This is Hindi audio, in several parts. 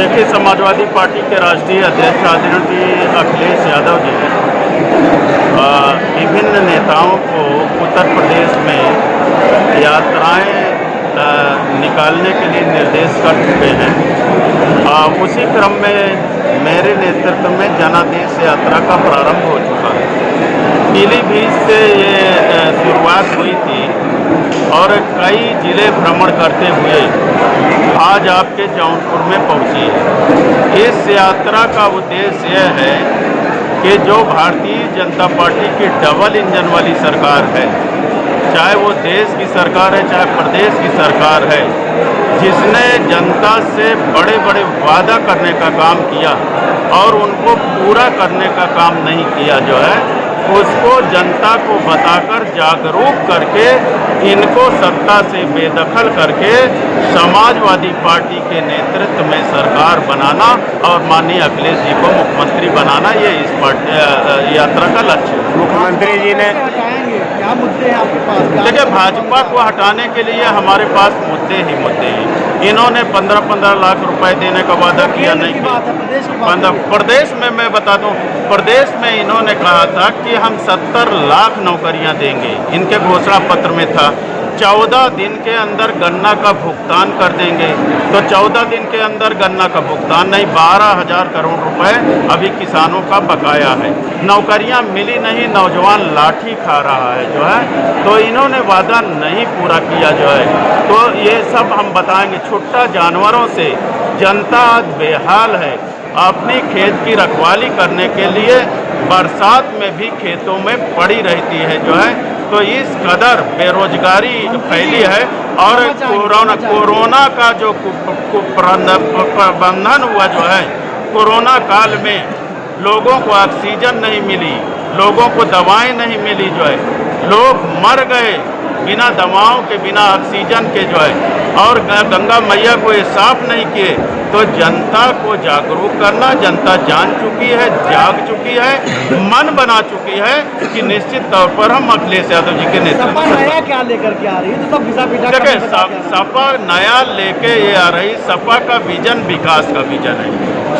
देखिए, समाजवादी पार्टी के राष्ट्रीय अध्यक्ष आदरणीय अखिलेश यादव जी विभिन्न नेताओं को उत्तर प्रदेश में यात्राएं निकालने के लिए निर्देश कर चुके हैं। उसी क्रम में मेरे नेतृत्व में जनादेश यात्रा का प्रारंभ हो चुका है। पीलीभीत से ये शुरुआत हुई थी और कई जिले भ्रमण करते हुए आज आपके जौनपुर में पहुंची है। इस यात्रा का उद्देश्य यह है कि जो भारतीय जनता पार्टी की डबल इंजन वाली सरकार है, चाहे वो देश की सरकार है चाहे प्रदेश की सरकार है, जिसने जनता से बड़े बड़े वादा करने का काम किया और उनको पूरा करने का काम नहीं किया, जो है उसको जनता को बताकर जागरूक करके इनको सत्ता से बेदखल करके समाजवादी पार्टी के नेतृत्व में सरकार बनाना और माननीय अखिलेश जी को मुख्यमंत्री बनाना, ये इस यात्रा का लक्ष्य है। मुख्यमंत्री जी ने क्या मुद्दे हैं आपके पास? देखिए, भाजपा को हटाने के लिए हमारे पास मुद्दे हैं। इन्होंने 15-15 लाख रुपए देने का वादा किया, नहीं किया। प्रदेश में मैं बता दूं, प्रदेश में इन्होंने कहा था कि हम 70 लाख नौकरियां देंगे, इनके घोषणा पत्र में था। 14 दिन के अंदर गन्ना का भुगतान कर देंगे, तो 14 दिन के अंदर गन्ना का भुगतान नहीं, 12,000 करोड़ रुपए अभी किसानों का बकाया है। नौकरियां मिली नहीं, नौजवान लाठी खा रहा है, जो है तो इन्होंने वादा नहीं पूरा किया, जो है तो ये सब हम बताएंगे। छुट्टा जानवरों से जनता आज बेहाल है। अपनी खेत की रखवाली करने के लिए बरसात में भी खेतों में पड़ी रहती है, जो है तो इस कदर बेरोजगारी फैली है। और कोरोना का जो प्रबंधन हुआ, जो है कोरोना काल में लोगों को ऑक्सीजन नहीं मिली, लोगों को दवाएं नहीं मिली, जो है लोग मर गए बिना दवाओं के, बिना ऑक्सीजन के, जो है और गंगा मैया को ये साफ नहीं किए। तो जनता को जागरूक करना, जनता जान चुकी है, जाग चुकी है, मन बना चुकी है कि निश्चित तौर पर हम अखिलेश यादव जी के नेतृत्व में नया क्या लेकर के आ रही है, तो सब देखिए, सपा नया लेके ये आ रही। सपा का विजन विकास का विजन है।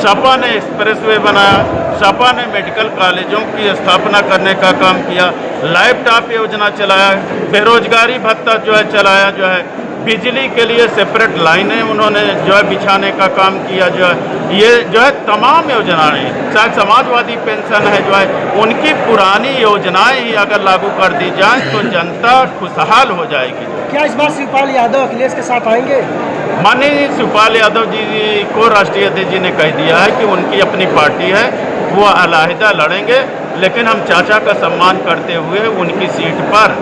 सपा ने एक्सप्रेसवे बनाया, सपा ने मेडिकल कॉलेजों की स्थापना करने का काम किया, लैपटॉप योजना चलाया, बेरोजगारी भत्ता जो है चलाया, जो है बिजली के लिए सेपरेट लाइनें उन्होंने जो है बिछाने का काम किया, जो है ये जो है तमाम योजनाएं, चाहे समाजवादी पेंशन है, जो है उनकी पुरानी योजनाएं ही अगर लागू कर दी जाए तो जनता खुशहाल हो जाएगी। क्या इस बार शिवपाल यादव अखिलेश के साथ आएंगे? माननीय शिवपाल यादव जी को राष्ट्रीय अध्यक्ष जी ने कह दिया है कि उनकी अपनी पार्टी है, वो अलहदा लड़ेंगे, लेकिन हम चाचा का सम्मान करते हुए उनकी सीट पर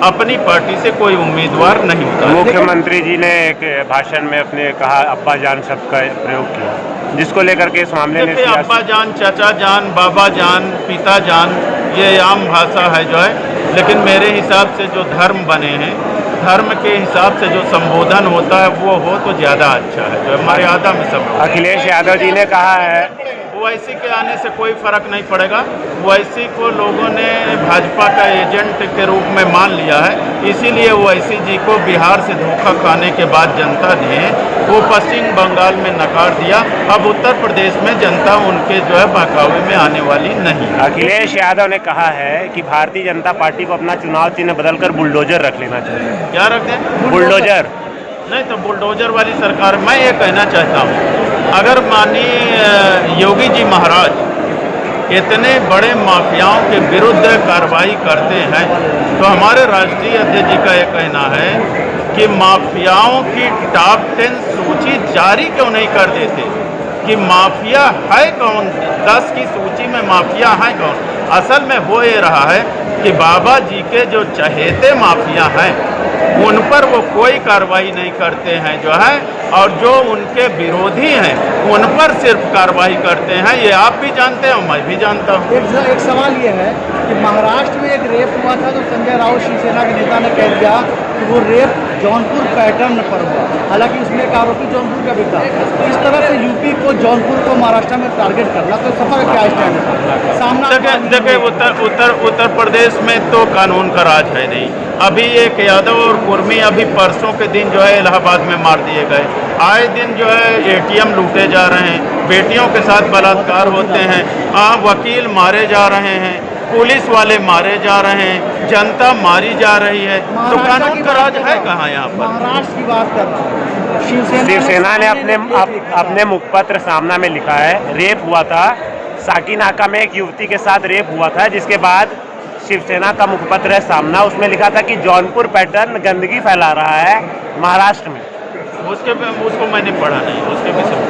अपनी पार्टी से कोई उम्मीदवार नहीं होता। मुख्यमंत्री जी ने एक भाषण में अपने कहा अब्बा जान शब्द का प्रयोग किया, जिसको लेकर के इस मामले में अब्बा जान, चाचा जान, बाबा जान, पिता जान, ये आम भाषा है, जो है लेकिन मेरे हिसाब से जो धर्म बने हैं, धर्म के हिसाब से जो संबोधन होता है वो हो तो ज़्यादा अच्छा है, जो मर्यादा में सब। अखिलेश यादव जी ने कहा है ओवैसी के आने से कोई फर्क नहीं पड़ेगा। ओवैसी को लोगों ने भाजपा का एजेंट के रूप में मान लिया है, इसीलिए ओवैसी जी को बिहार से धोखा खाने के बाद जनता ने वो पश्चिम बंगाल में नकार दिया। अब उत्तर प्रदेश में जनता उनके जो है बहकावे में आने वाली नहीं। अखिलेश यादव ने कहा है कि भारतीय जनता पार्टी को अपना चुनाव चिन्ह बदलकर बुलडोजर रख लेना चाहिए। क्या रख दें? बुलडोजर नहीं तो बुलडोजर वाली सरकार। मैं ये कहना चाहता हूँ, अगर माननीय योगी जी महाराज इतने बड़े माफियाओं के विरुद्ध कार्रवाई करते हैं तो हमारे राष्ट्रीय अध्यक्ष जी का ये कहना है कि माफियाओं की टॉप 10 सूची जारी क्यों नहीं कर देते कि माफिया है कौन, 10 की सूची में माफिया है कौन। असल में हो ये रहा है कि बाबा जी के जो चहेते माफिया हैं उन पर वो कोई कार्रवाई नहीं करते हैं, जो है और जो उनके विरोधी हैं उन पर सिर्फ कार्रवाई करते हैं। ये आप भी जानते हैं, मैं भी जानता हूँ। एक सवाल ये है कि महाराष्ट्र में एक रेप हुआ था तो संजय राउत शिवसेना के नेता ने कह दिया कि वो रेप जौनपुर पैटर्न पर हुआ, हालांकि उसमें एक आरोपी जौनपुर का भी था। इस तरह से यूपी को, जौनपुर को महाराष्ट्र में टारगेट करना, तो सफर क्या स्टैंड है सामना? देखिए उत्तर प्रदेश में तो कानून का राज है नहीं। अभी एक यादव और कुर्मी अभी परसों के दिन जो है इलाहाबाद में मार दिए गए। आए दिन जो है ATM लूटे जा रहे हैं, बेटियों के साथ बलात्कार होते हैं, वकील मारे जा रहे हैं, पुलिस वाले मारे जा रहे हैं, जनता मारी जा रही है। तो कानून का राज है कहाँ यहाँ पर? महाराष्ट्र की बात कर रहा हूँ। शिवसेना ने अपने मुखपत्र सामना में लिखा है, रेप हुआ था साकीनाका में, एक युवती के साथ रेप हुआ था, जिसके बाद शिवसेना का मुखपत्र है सामना, उसमें लिखा था कि जौनपुर पैटर्न गंदगी फैला रहा है महाराष्ट्र में। उसको मैंने पढ़ा नहीं, उसके विषय में।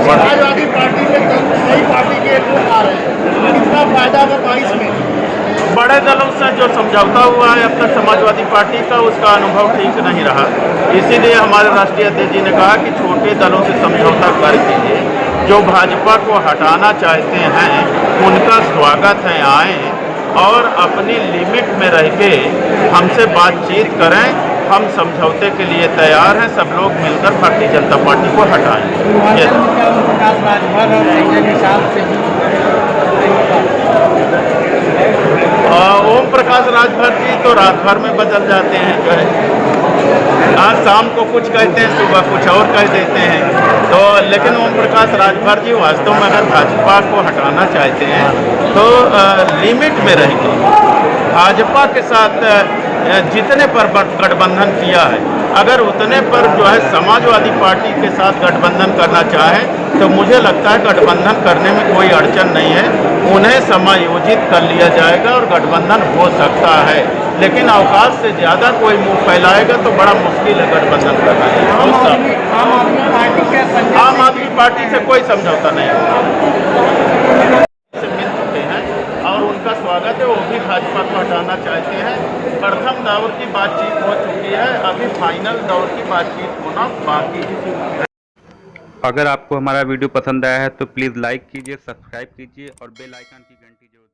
समाजवादी पार्टी में कई पार्टी के लोग आ रहे हैं, कितना फायदा होगा इसमें? बड़े दलों से जो समझौता हुआ है अब तक समाजवादी पार्टी का, उसका अनुभव ठीक नहीं रहा। इसीलिए हमारे राष्ट्रीय अध्यक्ष जी ने कहा कि छोटे दलों से समझौता करके जो भाजपा को हटाना चाहते हैं उनका स्वागत है, आएँ और अपनी लिमिट में रह के हमसे बातचीत करें। हम समझौते के लिए तैयार हैं, सब लोग मिलकर भारतीय जनता पार्टी को हटाएं। ओम प्रकाश राजभर जी तो रात भर में बदल जाते हैं, जो है आज शाम को कुछ कहते हैं, सुबह कुछ और कह देते हैं। तो लेकिन ओम प्रकाश राजभर जी वास्तव में अगर भाजपा को हटाना चाहते हैं तो लिमिट में रहेंगे। भाजपा के साथ जितने पर गठबंधन किया है, अगर उतने पर जो है समाजवादी पार्टी के साथ गठबंधन करना चाहें तो मुझे लगता है गठबंधन करने में कोई अड़चन नहीं है। उन्हें समायोजित कर लिया जाएगा और गठबंधन हो सकता है, लेकिन अवकाश से ज़्यादा कोई मुंह फैलाएगा तो बड़ा मुश्किल है गठबंधन करना। आम आदमी पार्टी से कोई समझौता नहीं होगा। मिल चुके हैं और उनका स्वागत है, वो भी भाजपा को हटाना चाहते हैं। प्रथम दौर की बातचीत हो चुकी है, अभी फाइनल दौर की बातचीत होना बाकी है। अगर आपको हमारा वीडियो पसंद आया है तो प्लीज़ लाइक कीजिए, सब्सक्राइब कीजिए और बेल आइकन की घंटी जरूर